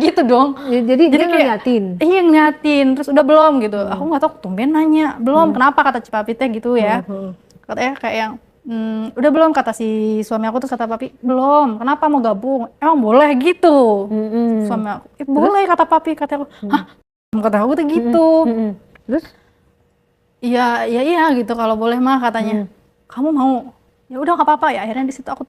gitu dong. Jadi dia kayak ngeliatin. Iya ngeliatin, terus udah belum gitu. Aku nggak tahu, tumben nanya belum. Kenapa kata si papi teh gitu ya? Katanya kayak yang udah belum, kata si suami aku. Terus kata papi belum. Kenapa mau gabung? Emang boleh gitu? Suami aku boleh kata papi. Kata aku, hah? Kata aku tuh gitu. Terus? Iya gitu, kalau boleh mah katanya. Kamu mau? Ya udah nggak apa-apa ya. Akhirnya di situ aku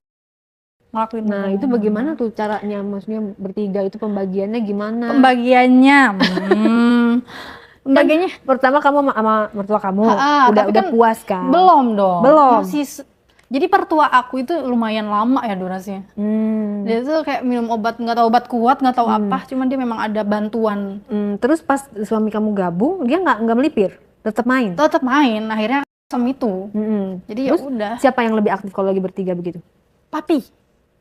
ngelakuin. Nah itu bagaimana tuh caranya, maksudnya bertiga itu pembagiannya gimana? Pembagiannya pembagiannya Kan pertama kamu sama mertua kamu udah tapi kan puas kan? belum dong, Belum. Jadi pertua aku itu lumayan lama ya durasinya. Dia tuh kayak minum obat, nggak tahu obat kuat, nggak tahu apa, cuman dia memang ada bantuan. Terus pas suami kamu gabung, dia nggak melipir, tetap main? Tetap main, akhirnya sama itu. Jadi ya Terus udah. siapa yang lebih aktif kalau lagi bertiga begitu? Papi.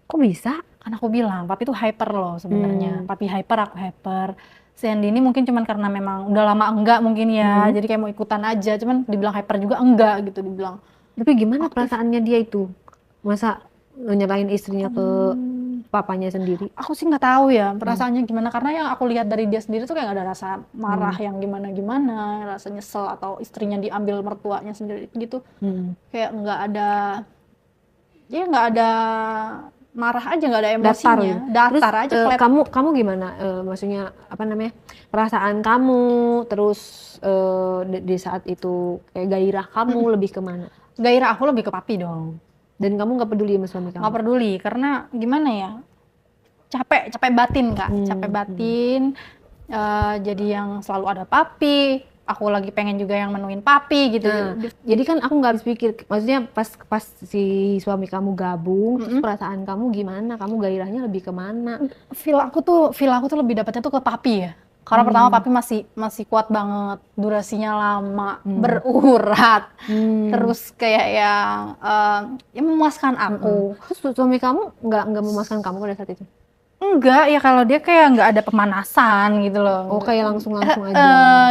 Kok bisa? Kan aku bilang, papi tuh hyper loh sebenarnya. Papi hyper, aku hyper. Si Andy ini mungkin cuman karena memang udah lama enggak mungkin ya, jadi kayak mau ikutan aja. Cuman dibilang hyper juga enggak gitu dibilang. Tapi gimana perasaannya dia itu? Masa nyerahin istrinya ke papanya sendiri? Aku sih nggak tahu ya perasaannya gimana, karena yang aku lihat dari dia sendiri tuh kayak nggak ada rasa marah yang gimana-gimana, rasa nyesel atau istrinya diambil mertuanya sendiri gitu. Kayak nggak ada, ya nggak ada marah aja, nggak ada emosinya. Datar aja. Terus kamu gimana? Maksudnya apa namanya? Perasaan kamu, terus di saat itu kayak gairah kamu lebih kemana? Gairah aku lebih ke papi dong. Dan kamu nggak peduli sama suami kamu? Nggak peduli, karena gimana ya, capek batin Kak, capek batin. Jadi yang selalu ada papi, aku lagi pengen juga yang menuin papi gitu. Jadi kan aku nggak habis pikir, maksudnya pas si suami kamu gabung, terus perasaan kamu gimana? Kamu gairahnya lebih kemana? Feel aku tuh lebih dapatnya tuh ke papi ya. Karena pertama papi masih kuat banget, durasinya lama, berurat, terus kayak yang ya memuaskan aku. Terus suami kamu nggak memuaskan kamu pada saat itu? Enggak, ya kalau dia kayak nggak ada pemanasan gitu loh. Oh, kayak langsung aja.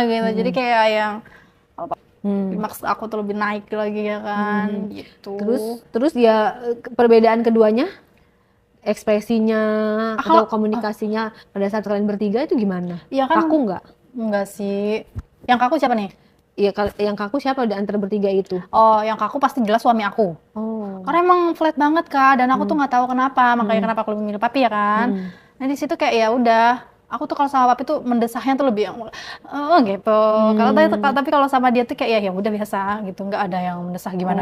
Gitu. Jadi kayak yang maks aku tuh lebih naik lagi ya kan, gitu. Terus ya perbedaan keduanya, ekspresinya atau komunikasinya pada saat kalian bertiga itu gimana? Iya kan? Kaku nggak? Enggak sih. Yang kaku siapa nih? Iya, yang kaku siapa di antara bertiga itu? Oh, yang kaku pasti jelas suami aku. Karena emang flat banget Kak, dan aku tuh nggak tahu kenapa, makanya kenapa aku lebih milih papi ya kan. Nah di situ kayak ya udah, aku tuh kalau sama papi tuh mendesahnya tuh lebih gitu. Tapi kalau sama dia tuh kayak ya udah biasa gitu, nggak ada yang mendesah gimana.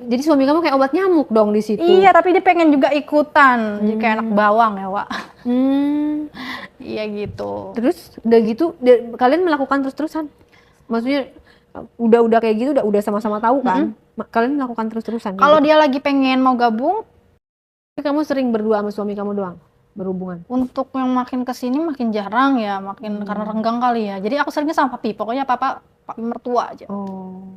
Jadi suami kamu kayak obat nyamuk dong di situ. Iya, tapi dia pengen juga ikutan, jadi kayak anak bawang ya Wak. Iya gitu. Terus udah gitu kalian melakukan terus-terusan? Maksudnya udah kayak gitu, udah sama-sama tahu kan? Kalian melakukan terus-terusan? Kalau dia lagi pengen mau gabung, kamu sering berdua sama suami kamu doang berhubungan? Untuk yang makin kesini makin jarang ya, makin karena renggang kali ya. Jadi aku seringnya sama papi, pokoknya papi mertua aja.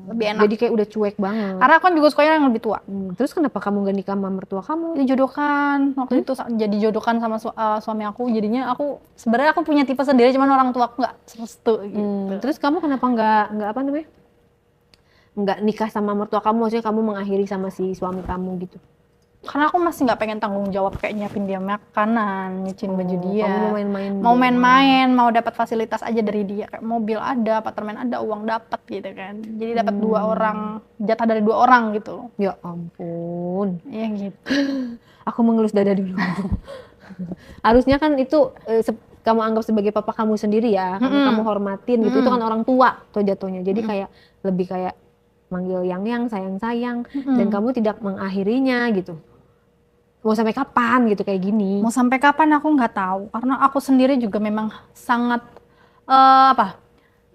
Lebih enak. Jadi kayak udah cuek banget. Karena aku kan juga sukanya yang lebih tua. Terus kenapa kamu gak nikah sama mertua kamu? Dijodohkan waktu itu, jadi jodohkan sama suami aku. Jadinya aku sebenarnya aku punya tipe sendiri, cuman orang tua aku nggak restu gitu. Terus kamu kenapa nggak apa namanya? Nggak nikah sama mertua kamu, maksudnya kamu mengakhiri sama si suami kamu gitu? Karena aku masih nggak pengen tanggung jawab kayak nyiapin dia makanan, nyuciin baju dia. Kamu mau main-main, mau dapat fasilitas aja dari dia, kayak mobil ada, apartemen ada, uang dapat gitu kan. Jadi dapat 2 orang, jatah dari 2 orang gitu. Ya ampun. Iya gitu. Aku mengelus dada dulu. Harusnya kan itu kamu anggap sebagai papa kamu sendiri ya, kamu hormatin gitu. Itu kan orang tua tuh jatuhnya. Jadi kayak lebih kayak manggil yang sayang-sayang, dan kamu tidak mengakhirinya gitu. Mau sampai kapan gitu kayak gini? Mau sampai kapan aku nggak tahu, karena aku sendiri juga memang sangat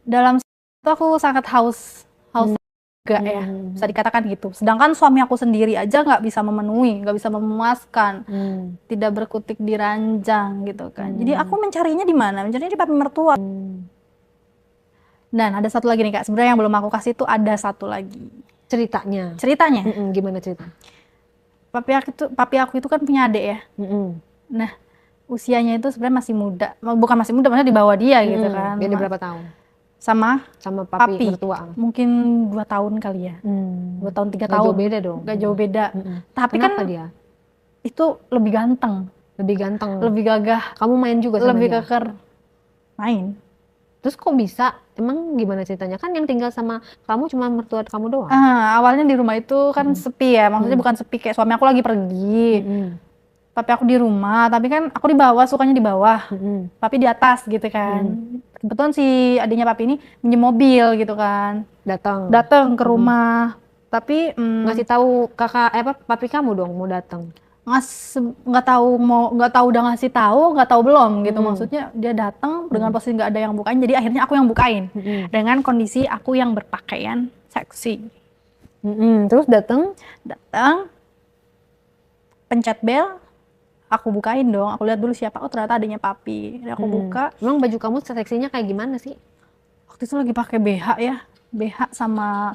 dalam itu aku sangat haus juga ya, bisa dikatakan gitu. Sedangkan suami aku sendiri aja nggak bisa memenuhi, nggak bisa memuaskan, tidak berkutik di ranjang gitu kan. Jadi aku mencarinya di mana? Mencarinya di papi mertua. Dan ada satu lagi nih Kak, sebenarnya yang belum aku kasih tuh ada satu lagi. Ceritanya? Gimana cerita? Papi aku itu kan punya adik ya. Nah, usianya itu sebenarnya masih muda. Bukan masih muda, maksudnya di bawah dia gitu kan. Dia berapa tahun? Sama papi mertua? Mungkin 2 tahun kali ya. 2 tahun 3 tahun. Gak jauh beda dong? Gak jauh beda. Tapi kenapa kan dia? Itu lebih ganteng. Lebih ganteng. lebih gagah, Kamu main juga sama lebih dia? keker. Main. Terus kok bisa? Emang gimana ceritanya? Kan yang tinggal sama kamu cuma mertua kamu doang. Awalnya di rumah itu kan sepi ya, maksudnya bukan sepi kayak suami aku lagi pergi. Mm-mm. Papi aku di rumah, tapi kan aku di bawah, sukanya di bawah. Mm-mm. Papi di atas gitu kan. Kebetulan si adiknya papi ini minjem mobil gitu kan. Datang. Datang ke rumah. Tapi Ngasih tahu kakak papi kamu dong mau datang. nggak tahu udah ngasih tahu, nggak tahu belum gitu. Maksudnya dia datang dengan posisi nggak ada yang bukain, jadi akhirnya aku yang bukain. Dengan kondisi aku yang berpakaian seksi. Terus datang. Pencet bel, aku bukain dong. Aku lihat dulu siapa. Oh ternyata adanya papi. Jadi aku buka. Emang baju kamu seksinya kayak gimana sih? Waktu itu lagi pakai BH ya, BH sama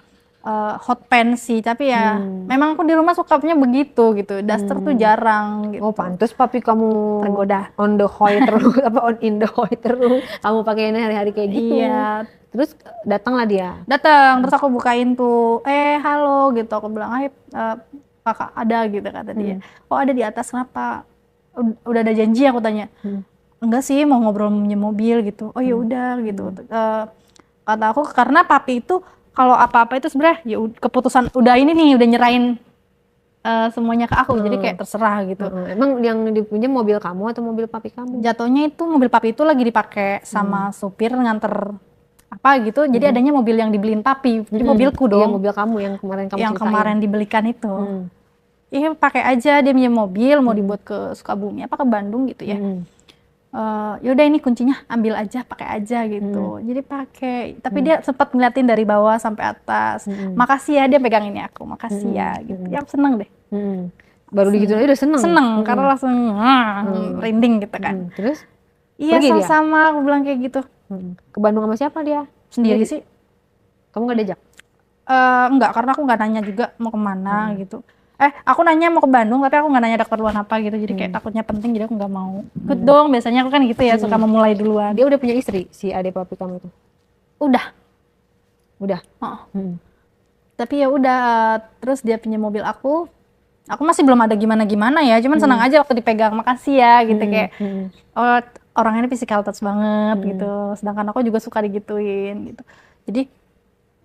hot pants sih. Tapi ya memang aku di rumah sukanya begitu gitu. Daster tuh jarang gitu. Oh pantes papi kamu Tergoda. on the hoi terus in the hoi terus. Kamu pakainya hari-hari kayak gitu. Iya. Terus datanglah dia. Datang, terus aku bukain tuh, halo gitu. Aku bilang, kakak ada gitu kata dia. Oh ada di atas, kenapa? Udah ada janji, aku tanya. Enggak sih, mau ngobrol minjem mobil gitu. Oh ya udah gitu. Kata aku karena papi itu kalau apa-apa itu sebenarnya ya keputusan udah ini nih, udah nyerahin semuanya ke aku, jadi kayak terserah gitu. Emang yang dipinjam mobil kamu atau mobil papi kamu? Jatuhnya itu mobil papi itu lagi dipakai sama supir nganter apa gitu, jadi adanya mobil yang dibeliin papi, jadi mobilku dong. Iya mobil kamu yang kemarin kamu yang ceritain. kemarin dibelikan itu. Iya pakai aja, dia punya mobil mau dibuat ke Sukabumi apa ke Bandung gitu ya. Yaudah ini kuncinya ambil aja, pakai aja gitu. Jadi pakai, tapi dia sempat ngeliatin dari bawah sampai atas. Makasih ya, dia pegang ini aku, makasih ya gitu. Ya aku seneng deh. Baru digituin aja udah seneng. Seneng karena langsung merinding gitu kan. Terus? Iya Pergi dia? sama aku bilang kayak gitu. Ke Bandung sama siapa dia? Sendiri sih. Kamu gak diajak? Enggak, karena aku nggak nanya juga mau kemana gitu. Aku nanya mau ke Bandung, tapi aku nggak nanya ada keperluan apa gitu. Jadi kayak takutnya penting, jadi aku nggak mau. Ikut dong, biasanya aku kan gitu ya, suka memulai duluan. Dia udah punya istri, si adik papi kamu itu? Udah. Tapi ya udah, terus dia punya mobil aku. Aku masih belum ada gimana-gimana ya, cuman senang aja waktu dipegang, makasih ya gitu kayak. Oh, orang ini physical touch banget gitu. Sedangkan aku juga suka digituin gitu. Jadi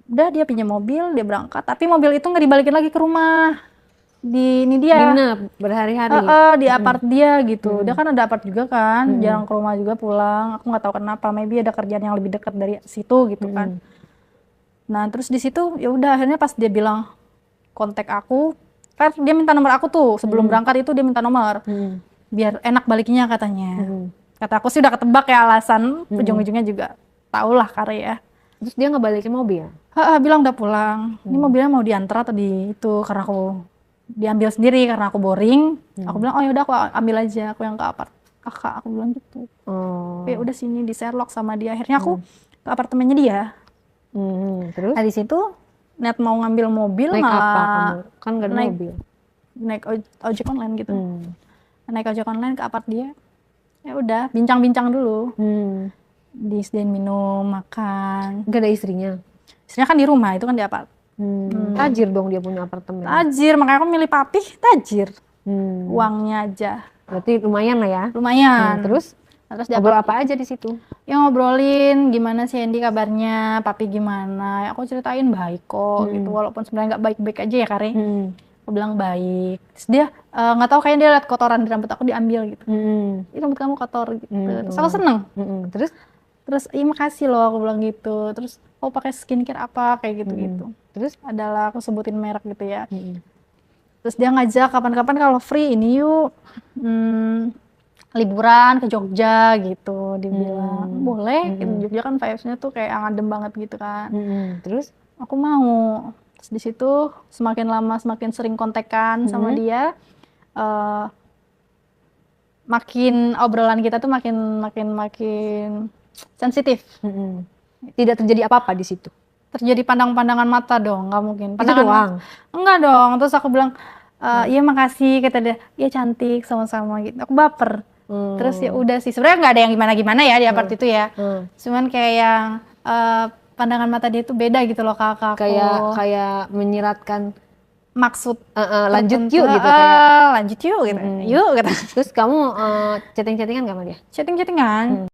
udah dia punya mobil, dia berangkat. Tapi mobil itu nggak dibalikin lagi ke rumah. Ini dia. Nginep berhari-hari. Di apart dia gitu. Dia kan ada apart juga kan, jarang ke rumah juga pulang. Aku nggak tahu kenapa, maybe ada kerjaan yang lebih dekat dari situ gitu kan. Nah terus di situ ya udah akhirnya pas dia bilang kontak aku, kan dia minta nomor aku tuh sebelum berangkat itu dia minta nomor, biar enak baliknya katanya. Kata aku sih udah ketebak ya alasan, ujung-ujungnya juga tau lah karya. Terus dia ngebalikin mobil? Bilang udah pulang. Ini mobilnya mau diantar atau di itu, karena aku diambil sendiri karena aku boring. Aku bilang oh yaudah aku ambil aja, aku yang ke apart kakak, aku bilang gitu. Ya udah sini di Sherlock sama dia. Akhirnya aku ke apartemennya dia. Terus? Nah di situ net mau ngambil mobil naik malah apa kamu? Kan gak ada mobil. Naik ojek online gitu. Naik ojek online ke apart dia. Ya udah bincang-bincang dulu. Disediain minum, makan. Gak ada istrinya? Istrinya kan di rumah, itu kan di apart. Tajir dong dia punya apartemen. Tajir, makanya aku milih papi tajir. Uangnya aja. Berarti lumayan lah ya. Lumayan. Terus ngobrol apa aja di situ? Ya ngobrolin gimana sih Andy kabarnya, papi gimana. Ya, aku ceritain baik kok gitu, walaupun sebenarnya nggak baik-baik aja ya Kare. Aku bilang baik. Terus dia nggak tahu kayaknya dia liat kotoran di rambut aku diambil gitu. Ih rambut kamu kotor gitu. Terus aku seneng. Terus iya makasih loh aku bilang gitu. Terus oh pakai skincare apa kayak gitu-gitu. Terus adalah aku sebutin merek gitu ya. Terus dia ngajak kapan-kapan kalau free ini yuk liburan ke Jogja gitu. Dibilang boleh. Jogja kan vibes-nya tuh kayak adem banget gitu kan. Terus aku mau. Terus di situ semakin lama semakin sering kontekan sama dia. Makin obrolan kita tuh makin sensitif. Tidak terjadi apa-apa di situ? Terjadi pandang-pandangan mata dong, nggak mungkin. Itu doang? Enggak dong, terus aku bilang, iya makasih, kata dia, iya cantik sama-sama gitu. Aku baper. Terus ya udah sih, sebenarnya nggak ada yang gimana-gimana ya di apart itu ya. Cuman kayak yang pandangan mata dia tuh beda gitu loh kakak aku. Kayak menyiratkan maksud lanjut tertentu, yuk gitu kayak lanjut yuk gitu. Yuk gitu. terus kamu chatting-chattingan gak sama dia? Chatting-chattingan.